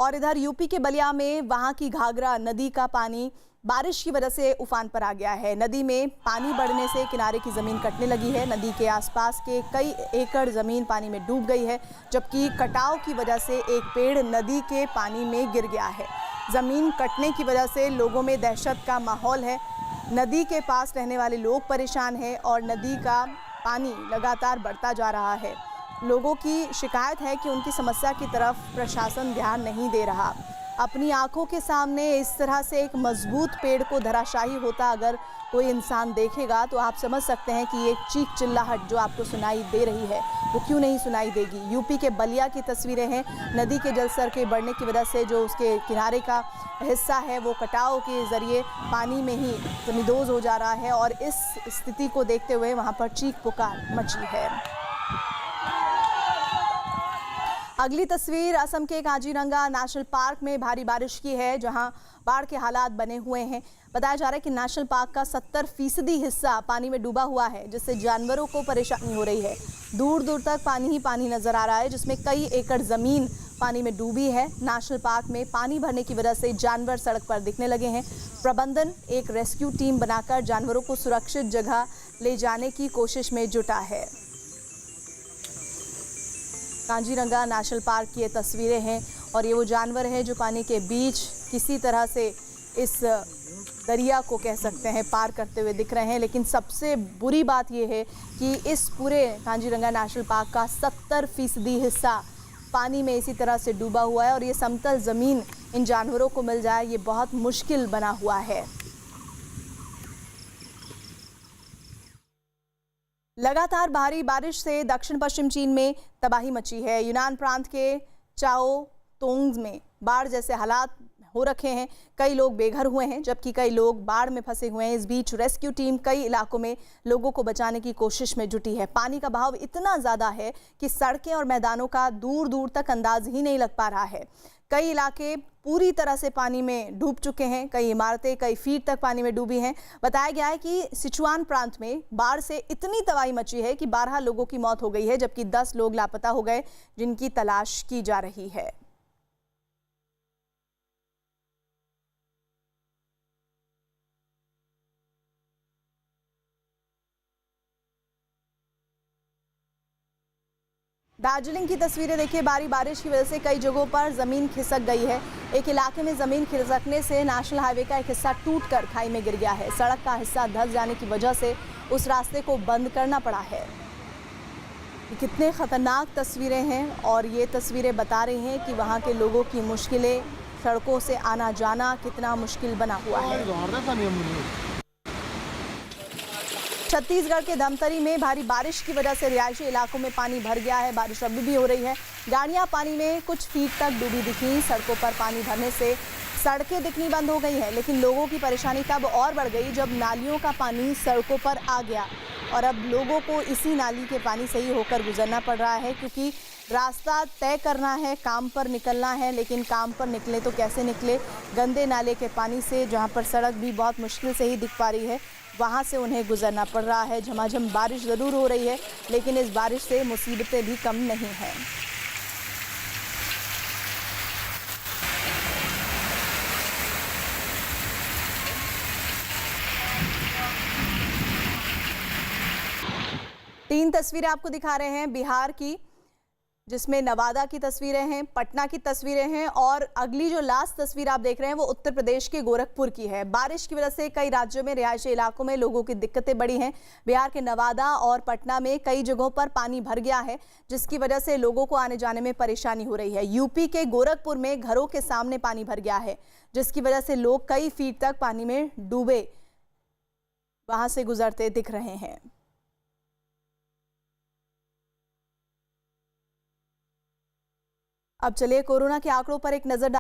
और इधर यूपी के बलिया में वहां की घाघरा नदी का पानी बारिश की वजह से उफान पर आ गया है। नदी में पानी बढ़ने से किनारे की जमीन कटने लगी है। नदी के आसपास के कई एकड़ जमीन पानी में डूब गई है, जबकि कटाव की वजह से एक पेड़ नदी के पानी में गिर गया है। जमीन कटने की वजह से लोगों में दहशत का माहौल है। नदी के पास रहने वाले लोग परेशान हैं और नदी का पानी लगातार बढ़ता जा रहा है। लोगों की शिकायत है कि उनकी समस्या की तरफ प्रशासन ध्यान नहीं दे रहा। अपनी आंखों के सामने इस तरह से एक मजबूत पेड़ को धराशायी होता अगर कोई इंसान देखेगा तो आप समझ सकते हैं कि ये चीख चिल्लाहट जो आपको सुनाई दे रही है वो क्यों नहीं सुनाई देगी। यूपी के बलिया की तस्वीरें हैं। नदी के जलस्तर के बढ़ने की वजह से जो उसके किनारे का हिस्सा है वो कटाव के जरिए पानी में ही जमींदोज हो जा रहा है और इस स्थिति को देखते हुए वहां पर चीख पुकार मची है। अगली तस्वीर असम के काजीरंगा नेशनल पार्क में भारी बारिश की है, जहां बाढ़ के हालात बने हुए हैं। बताया जा रहा है कि नेशनल पार्क का 70% हिस्सा पानी में डूबा हुआ है, जिससे जानवरों को परेशानी हो रही है। दूर दूर तक पानी ही पानी नजर आ रहा है, जिसमें कई एकड़ जमीन पानी में डूबी है। नेशनल पार्क में पानी भरने की वजह से जानवर सड़क पर दिखने लगे हैं। प्रबंधन एक रेस्क्यू टीम बनाकर जानवरों को सुरक्षित जगह ले जाने की कोशिश में जुटा है। काजीरंगा नेशनल पार्क की ये तस्वीरें हैं और ये वो जानवर है जो पानी के बीच किसी तरह से इस दरिया को कह सकते हैं पार करते हुए दिख रहे हैं। लेकिन सबसे बुरी बात ये है कि इस पूरे काजीरंगा नेशनल पार्क का 70% हिस्सा पानी में इसी तरह से डूबा हुआ है और ये समतल ज़मीन इन जानवरों को मिल जाए ये बहुत मुश्किल बना हुआ है। लगातार भारी बारिश से दक्षिण पश्चिम चीन में तबाही मची है। यूनान प्रांत के चाओ तोंग में बाढ़ जैसे हालात हो रखे हैं। कई लोग बेघर हुए हैं, जबकि कई लोग बाढ़ में फंसे हुए हैं। इस बीच रेस्क्यू टीम कई इलाकों में लोगों को बचाने की कोशिश में जुटी है। पानी का बहाव इतना ज़्यादा है कि सड़कें और मैदानों का दूर दूर तक अंदाज ही नहीं लग पा रहा है। कई इलाके पूरी तरह से पानी में डूब चुके हैं। कई इमारतें कई फीट तक पानी में डूबी हैं। बताया गया है कि सिचुआन प्रांत में बाढ़ से इतनी तबाही मची है कि 12 लोगों की मौत हो गई है, जबकि 10 लोग लापता हो गए, जिनकी तलाश की जा रही है। दार्जिलिंग की तस्वीरें देखिए। भारी बारिश की वजह से कई जगहों पर जमीन खिसक गई है। एक इलाके में जमीन खिसकने से नेशनल हाईवे का एक हिस्सा टूटकर खाई में गिर गया है। सड़क का हिस्सा धंस जाने की वजह से उस रास्ते को बंद करना पड़ा है। कितने खतरनाक तस्वीरें हैं और ये तस्वीरें बता रही हैं कि वहाँ के लोगों की मुश्किलें, सड़कों से आना जाना कितना मुश्किल बना हुआ है। छत्तीसगढ़ के धमतरी में भारी बारिश की वजह से रिहायशी इलाकों में पानी भर गया है। बारिश अभी भी हो रही है। गाड़ियां पानी में कुछ फीट तक डूबी दिखी। सड़कों पर पानी भरने से सड़कें दिखनी बंद हो गई हैं, लेकिन लोगों की परेशानी तब और बढ़ गई जब नालियों का पानी सड़कों पर आ गया और अब लोगों को इसी नाली के पानी से ही होकर गुजरना पड़ रहा है, क्योंकि रास्ता तय करना है, काम पर निकलना है, लेकिन काम पर निकले तो कैसे निकले। गंदे नाले के पानी से जहाँ पर सड़क भी बहुत मुश्किल से ही दिख पा रही है, वहाँ से उन्हें गुजरना पड़ रहा है। झमाझम बारिश ज़रूर हो रही है, लेकिन इस बारिश से मुसीबतें भी कम नहीं हैं। तीन तस्वीरें आपको दिखा रहे हैं बिहार की, जिसमें नवादा की तस्वीरें हैं, पटना की तस्वीरें हैं और अगली जो लास्ट तस्वीर आप देख रहे हैं वो उत्तर प्रदेश के गोरखपुर की है। बारिश की वजह से कई राज्यों में रिहायशी इलाकों में लोगों की दिक्कतें बढ़ी हैं। बिहार के नवादा और पटना में कई जगहों पर पानी भर गया है, जिसकी वजह से लोगों को आने जाने में परेशानी हो रही है। यूपी के गोरखपुर में घरों के सामने पानी भर गया है, जिसकी वजह से लोग कई फीट तक पानी में डूबे वहां से गुजरते दिख रहे हैं। अब चलिए कोरोना के आंकड़ों पर एक नजर